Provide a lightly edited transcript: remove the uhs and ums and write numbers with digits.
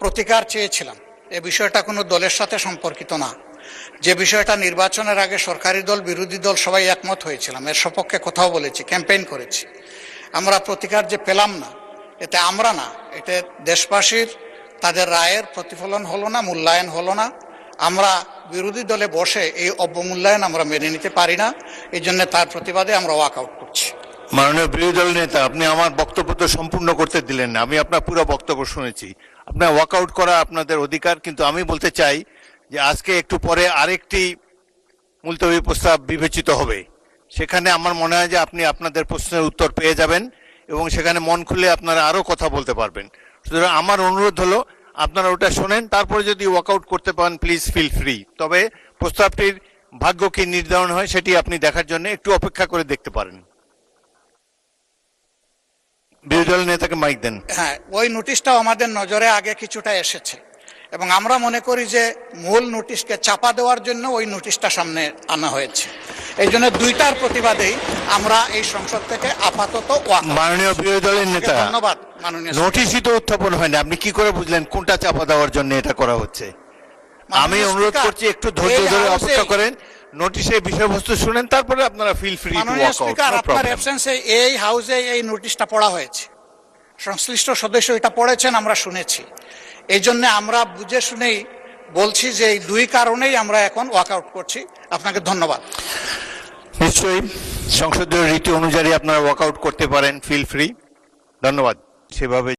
প্রতিকার চেয়েছিলাম। এ বিষয়টা কোনো দলের সাথে সম্পর্কিত না। যে বিষয়টা নির্বাচনের আগে সরকারি দল বিরোধী দল সবাই একমত হয়েছিলাম, এর সপক্ষে কথাও বলেছি, ক্যাম্পেইন করেছি। আমরা প্রতিকার যে পেলাম না, এতে আমরা না, এতে দেশবাসীর তাদের রায়ের প্রতিফলন হলো না, মূল্যায়ন হলো না। আমরা বিরোধী দলে বসে এই অবমূল্যায়ন আমরা মেনে নিতে পারি না। এই জন্য তার প্রতিবাদে আমরা ওয়াকআউট করছি। মাননীয় বিরোধী দল নেতা, আপনি আমার বক্তব্য তো সম্পূর্ণ করতে দিলেন না। আমি আপনার পুরো বক্তব্য শুনেছি। আপনার ওয়াকআউট করা আপনাদের অধিকার, কিন্তু আমি বলতে চাই যে আজকে একটু পরে আরেকটি মুলতবি প্রস্তাব বিবেচিত হবে। সেখানে আমার মনে হয় যে আপনি আপনাদের প্রশ্নের উত্তর পেয়ে যাবেন এবং সেখানে মন খুলে আপনারা আরও কথা বলতে পারবেন। সুতরাং আমার অনুরোধ হলো আপনারা ওটা শোনেন, তারপরে যদি ওয়াকআউট করতে পারেন প্লিজ ফিল ফ্রি। তবে প্রস্তাবটির ভাগ্য কি নির্ধারণ হয় সেটি আপনি দেখার জন্য একটু অপেক্ষা করে দেখতে পারেন। বিরোধী দল নেতাকে মাইক দেন। হ্যাঁ, ওই নোটিশটাও আমাদের নজরে আগে কিছুটা এসেছে এবং আমরা মনে করি যে মূল নোটিশকে চাপা দেওয়ার জন্য ওই নোটিশটা সামনে আনা হয়েছে। এই জন্য দুইটার প্রতিবাদেই আমরা এই সংসদ থেকে আপাতত মাননীয় বিরোধী দলের নেতা, ধন্যবাদ মাননীয় নোটিশই তো উত্থাপন হয়নি, আপনি কি করে বুঝলেন কোনটা চাপা দেওয়ার জন্য এটা করা হচ্ছে? আমি অনুরোধ করছি একটু ধৈর্য ধরে অপেক্ষা করেন, নোটিশের বিষয়বস্তু শুনেন, তারপরে আপনারা feel free to walk out. আপনার অ্যাবসেন্সে এই হাউসে এই নোটিশটা পড়া হয়েছে, সংশ্লিষ্ট সদস্য এটা পড়েছেন, আমরা শুনেছি। এই জন্য আমরা বুঝে শুনেই বলছি যে এই দুই কারণেই আমরা এখন ওয়াকআউট করছি। আপনাকে ধন্যবাদ। নিশ্চয়ই সংসদীয় রীতি অনুযায়ী আপনারা ওয়াকআউট করতে পারেন, ফিল ফ্রি। ধন্যবাদ। সেভাবে